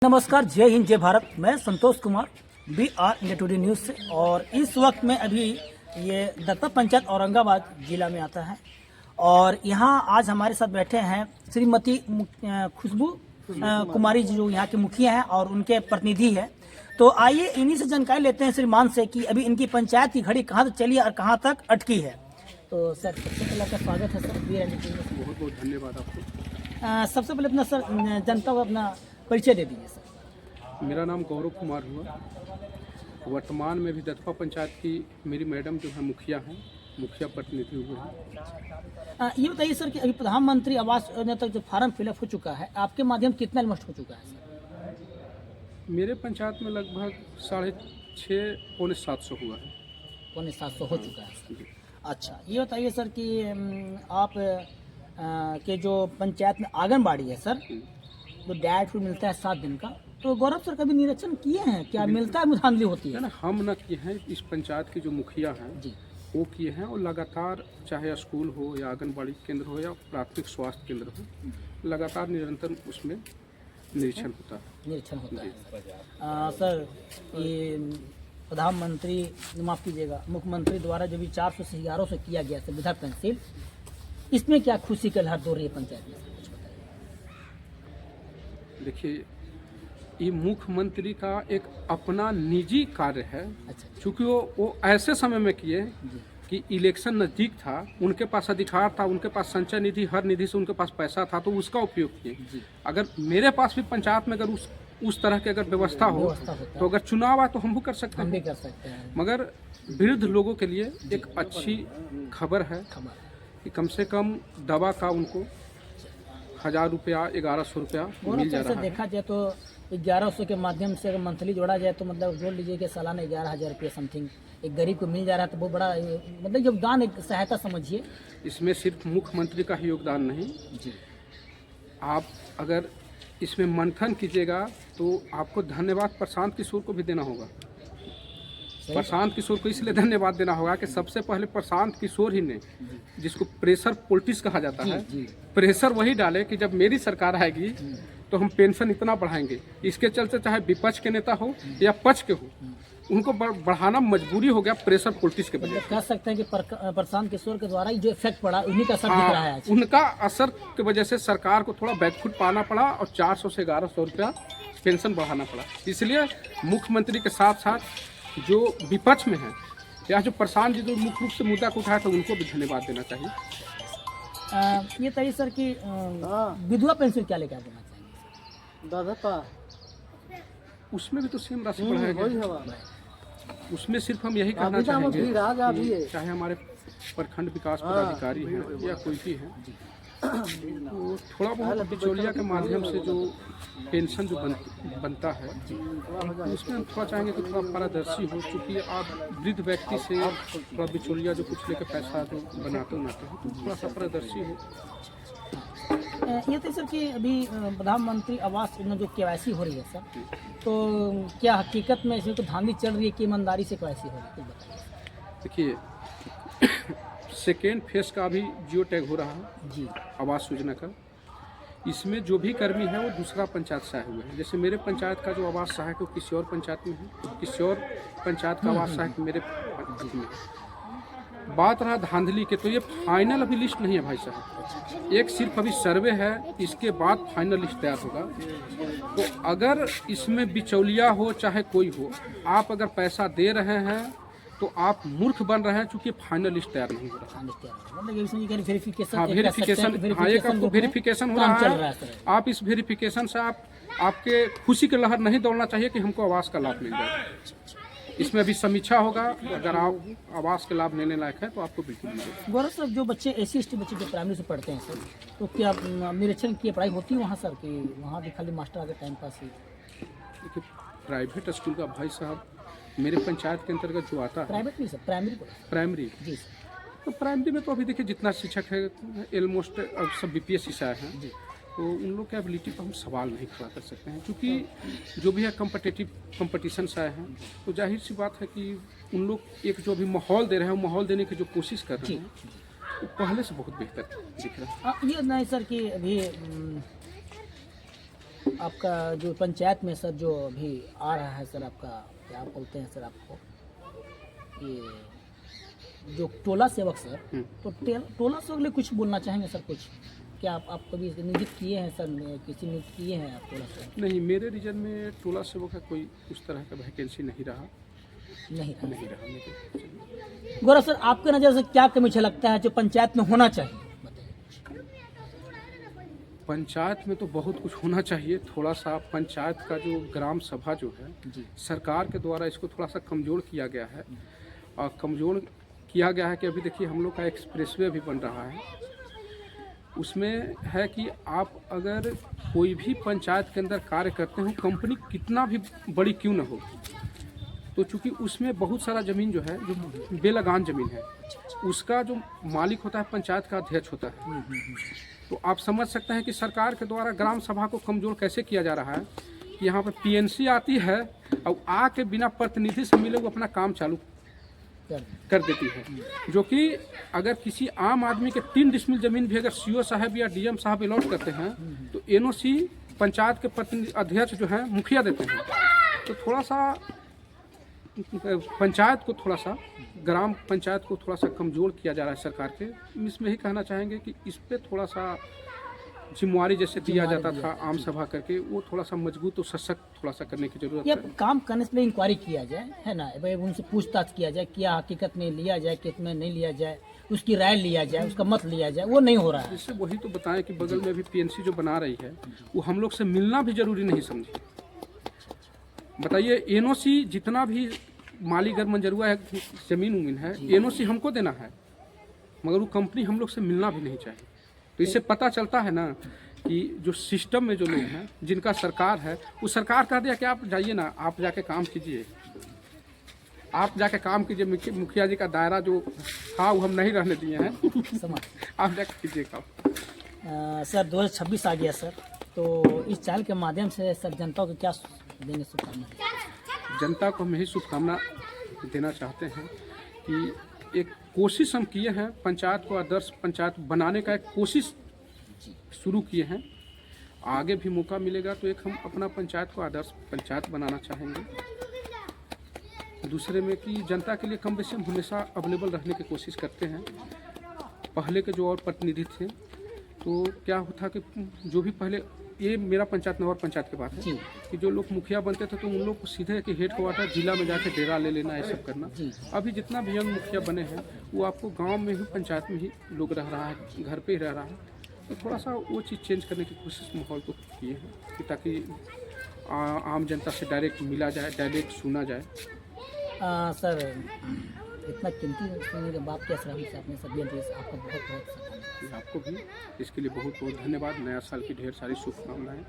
नमस्कार, जय हिंद, जय भारत। मैं Santosh Kumar, BR India Today news से। और इस वक्त में अभी ये दत्ता पंचायत औरंगाबाद जिला में आता है और यहाँ आज हमारे साथ बैठे हैं श्रीमती खुशबू कुमारी जी, जो यहाँ के मुखिया हैं और उनके प्रतिनिधि है। तो आइए इन्हीं से जानकारी लेते हैं श्रीमान से कि अभी इनकी पंचायत की घड़ी कहाँ तक चली है और कहाँ तक अटकी है। तो सर, सबसे पहले आपका स्वागत है सर, BR इंडिया टुडे में। बहुत बहुत धन्यवाद आपको। सबसे पहले अपना सर जनता को अपना परिचय दे दीजिए सर। मेरा नाम गौरव कुमार हुआ। वर्तमान में भी दत्ता पंचायत की मेरी मैडम जो है मुखिया हैं, मुखिया प्रतिनिधि हुए हैं। ये बताइए सर कि अभी प्रधानमंत्री आवास योजना तक जो फार्म फिलअप हो चुका है, आपके माध्यम से कितना इन्वेस्ट हो चुका है सर? मेरे पंचायत में लगभग 650 पौने 700 हुआ है। पौने 700 हो चुका है सर। अच्छा, ये बताइए सर कि आप के जो पंचायत में आंगनबाड़ी है सर, जो डाइट फूड मिलता है 7 दिन का, तो गौरव सर कभी निरीक्षण किए हैं क्या? मिलता है, धांधली होती है ना? हम न किए हैं, इस पंचायत के जो मुखिया हैं जी, वो किए हैं। और लगातार चाहे स्कूल हो या आंगनबाड़ी केंद्र हो या प्राथमिक स्वास्थ्य केंद्र हो, लगातार निरंतर उसमें निरीक्षण होता है। निरीक्षण होता है सर। ये प्रधानमंत्री, माफ कीजिएगा, मुख्यमंत्री द्वारा जो भी 400 से 1100 से किया गया सुविधा पेंसिल, इसमें क्या खुशी की लहर दौड़ रही है पंचायत में? देखिए, ये मुख्यमंत्री का एक अपना निजी कार्य है। अच्छा, क्योंकि वो ऐसे समय में किए कि इलेक्शन नज़दीक था, उनके पास अधिकार था, उनके पास संचय निधि, हर निधि से उनके पास पैसा था, तो उसका उपयोग किए। अगर मेरे पास भी पंचायत में अगर उस तरह की अगर व्यवस्था हो तो अगर चुनाव आए तो हम भी कर सकते हैं। हम भी कर सकते हैं। मगर वृद्ध लोगों के लिए एक अच्छी खबर है कि कम से कम दवा का उनको 1000 रुपया, 1100 रुपया मिल जा रहा है। देखा जाए तो 1100 के माध्यम से अगर मंथली जोड़ा जाए तो मतलब जोड़ लीजिए कि सालाना 11,000 रुपये समथिंग एक गरीब को मिल जा रहा है, तो बहुत बड़ा मतलब योगदान, एक सहायता समझिए। इसमें सिर्फ मुख्यमंत्री का ही योगदान नहीं जी, आप अगर इसमें मंथन कीजिएगा तो आपको धन्यवाद प्रशांत किशोर को भी देना होगा। प्रशांत किशोर को इसलिए धन्यवाद देना होगा कि सबसे पहले प्रशांत किशोर ही ने, जिसको प्रेशर पॉलिटिक्स कहा जाता है, प्रेशर वही डाले कि जब मेरी सरकार आएगी तो हम पेंशन इतना बढ़ाएंगे। इसके चलते चाहे विपक्ष के नेता हो या पक्ष के हो, उनको बढ़ाना मजबूरी हो गया प्रेशर पॉलिटिक्स के वजह से। कह सकते हैं कि प्रशांत किशोर के द्वारा जो इफेक्ट पड़ा, उन्हीं का असर दिख रहा है। उनका असर की वजह से सरकार को थोड़ा बैकफुट पाना पड़ा और 400 से 1100 रुपया पेंशन बढ़ाना पड़ा। इसलिए मुख्यमंत्री के साथ साथ जो विपक्ष में है या जो प्रशांत जी जो मुख्य रूप से मुद्दा को उठाया, तो उनको भी धन्यवाद देना चाहिए। ये तय सर कि विधवा पेंशन क्या लेकर देना चाहिए? दादा उसमें भी तो सेम राशि बढ़ाया गया। उसमें सिर्फ हम यही कहना चाहेंगे, चाहे हमारे प्रखंड विकास पदाधिकारी हैं या कोई भी है, तो थोड़ा बहुत बिचौलिया के माध्यम से जो पेंशन जो बनता है, उसमें हम थोड़ा चाहेंगे कि थोड़ा पारदर्शी हो। चूँकि आप वृद्ध व्यक्ति से थोड़ा बिचौलिया जो कुछ लेकर पैसा जो बनाते हैं, तो थोड़ा सा पारदर्शी हो। ये तो सर कि अभी प्रधानमंत्री आवास योजना जो KYC हो रही है सर, तो क्या हकीकत में इसमें तो धांधली चल रही है कि ईमानदारी से KYC हो रही है? देखिए, सेकेंड फेज का अभी जियो टैग हो रहा है जी, आवास योजना का। इसमें जो भी कर्मी है वो दूसरा पंचायत से आए हुए हैं। जैसे मेरे पंचायत का जो आवास सहायक वो किसी और पंचायत में है, तो किसी और पंचायत का आवास सहायक मेरे पंचायत में है। बात रहा धांधली के, तो ये फाइनल अभी लिस्ट नहीं है भाई साहब, एक सिर्फ अभी सर्वे है, इसके बाद फाइनल लिस्ट तैयार होगा। तो अगर इसमें बिचौलिया हो चाहे कोई हो, आप अगर पैसा दे रहे हैं तो आप मूर्ख बन रहे हैं, चूंकि फाइनल लिस्ट तैयार नहीं हो रहा। मतलब वेरिफिकेशन, एक आपको वेरिफिकेशन हो रहा है। आप इस वेरिफिकेशन से आपके खुशी की लहर नहीं दौड़ना चाहिए कि हमको आवास का लाभ मिल जाए। इसमें अभी समीक्षा होगा, अगर आप आवास के लाभ लेने लायक है तो आपको बिल्कुल मिलेगा। गौरव सर, जो बच्चे SC/ST बच्चे जो प्राइमरी से पढ़ते हैं सर, तो क्या निरीक्षण की पढ़ाई होती है वहाँ सर, कि वहाँ भी खाली मास्टर आगे टाइम पास ही? देखिए, प्राइवेट स्कूल का भाई साहब मेरे पंचायत के अंतर्गत जो आता है, प्राइवेट नहीं सर, प्राइमरी जी सर। तो प्राइमरी में तो अभी देखिए जितना शिक्षक है ऑलमोस्ट सब BPSC से आए हैं, तो उन लोग के एबिलिटी पर हम सवाल नहीं खड़ा कर सकते हैं। क्योंकि जो भी है कंपटीशन से आए हैं, तो जाहिर सी बात है कि उन लोग एक जो अभी माहौल दे रहे हैं, माहौल देने की जो कोशिश कर रहे हैं, वो पहले से बहुत बेहतर दिख रहा है। ये नहीं सर कि अभी आपका जो पंचायत में सर जो अभी आ रहा है सर, आपका क्या बोलते हैं सर आपको, ये जो टोला सेवक सर, तो टोला सेवक के लिए कुछ बोलना चाहेंगे सर? कुछ क्या आप कभी नियुक्त किए हैं सर, किसी नियुक्त किए हैं आप टोला सेवक? नहीं, मेरे रीजन में टोला सेवक का कोई उस तरह का वैकेंसी नहीं रहा नहीं मेरे। गौरव सर, आपके नज़र से क्या कमी लगता है जो पंचायत में होना चाहिए? पंचायत में तो बहुत कुछ होना चाहिए। थोड़ा सा पंचायत का जो ग्राम सभा जो है, सरकार के द्वारा इसको थोड़ा सा कमज़ोर किया गया है। और कमज़ोर किया गया है कि अभी देखिए हम लोग का एक्सप्रेसवे भी बन रहा है। उसमें है कि आप अगर कोई भी पंचायत के अंदर कार्य करते हो, कंपनी कितना भी बड़ी क्यों न हो, तो चूंकि उसमें बहुत सारा ज़मीन जो है, जो बेलगान ज़मीन है, उसका जो मालिक होता है पंचायत का अध्यक्ष होता है। तो आप समझ सकते हैं कि सरकार के द्वारा ग्राम सभा को कमज़ोर कैसे किया जा रहा है कि यहाँ पर पीएनसी आती है और आके बिना प्रतिनिधि से मिले वो अपना काम चालू कर देती है। जो कि अगर किसी आम आदमी के 3 डिसमिल ज़मीन भी अगर सीओ साहब या डीएम साहब अलॉट करते हैं तो एनओसी पंचायत के प्रतिनिधि अध्यक्ष जो है मुखिया देते हैं। तो थोड़ा सा पंचायत को, थोड़ा सा ग्राम पंचायत को थोड़ा सा कमज़ोर किया जा रहा है सरकार के। इसमें ही कहना चाहेंगे कि इस पे थोड़ा सा जिम्मेवारी जैसे दिया जाता था आम सभा करके, वो थोड़ा सा मजबूत और सशक्त थोड़ा सा करने की जरूरत है। काम करने से इंक्वायरी किया जाए, है ना भाई, उनसे पूछताछ किया जाए, क्या हकीकत में लिया जाए, कितना नहीं लिया जाए, उसकी राय लिया जाए, उसका मत लिया जाए, वो नहीं हो रहा है। इससे वही तो बताएं कि बगल में भी पीएनसी जो बना रही है वो हम लोग से मिलना भी जरूरी नहीं समझे। बताइए, एनओसी जितना भी मालीगढ़ मंजरुआ है ज़मीन है, एनओसी हमको देना है, मगर वो कंपनी हम लोग से मिलना भी नहीं चाहिए। तो इससे पता चलता है ना कि जो सिस्टम में जो लोग हैं, जिनका सरकार है, वो सरकार कह दिया कि आप जाइए ना, आप जाके काम कीजिए, आप जाके काम कीजिए। मुखिया जी का दायरा जो था वो हम नहीं रहने दिए हैं, समझ आप जाके कीजिए काम। सर 2026 आ गया सर, तो इस चैनल के माध्यम से सर जनता को क्या देने शुभकामना? जनता को हम यही शुभकामना देना चाहते हैं कि एक कोशिश हम किए हैं, पंचायत को आदर्श पंचायत बनाने का एक कोशिश शुरू किए हैं। आगे भी मौका मिलेगा तो एक हम अपना पंचायत को आदर्श पंचायत बनाना चाहेंगे। दूसरे में कि जनता के लिए कम बेशी हम हमेशा अवेलेबल रहने की कोशिश करते हैं। पहले के जो और प्रतिनिधि थे तो क्या होता कि जो भी पहले, ये मेरा पंचायत नवर पंचायत की बात है कि जो लोग मुखिया बनते थे तो उन लोग को सीधे कि हेड क्वार्टर जिला में जाके डेरा ले लेना, ये सब करना। अभी जितना भी यंग मुखिया बने हैं वो आपको गांव में ही, पंचायत में ही लोग रह रहा है, घर पे ही रह रहा है। तो थोड़ा सा वो चीज़ चेंज करने की कोशिश माहौल को किए हैं कि ताकि आम जनता से डायरेक्ट मिला जाए, डायरेक्ट सुना जाए। सर इतना कीमती बात कैसे हमसे आपने सभी आपका बहुत बहुत आपको भी इसके लिए बहुत बहुत धन्यवाद। नया साल की ढेर सारी शुभकामनाएं।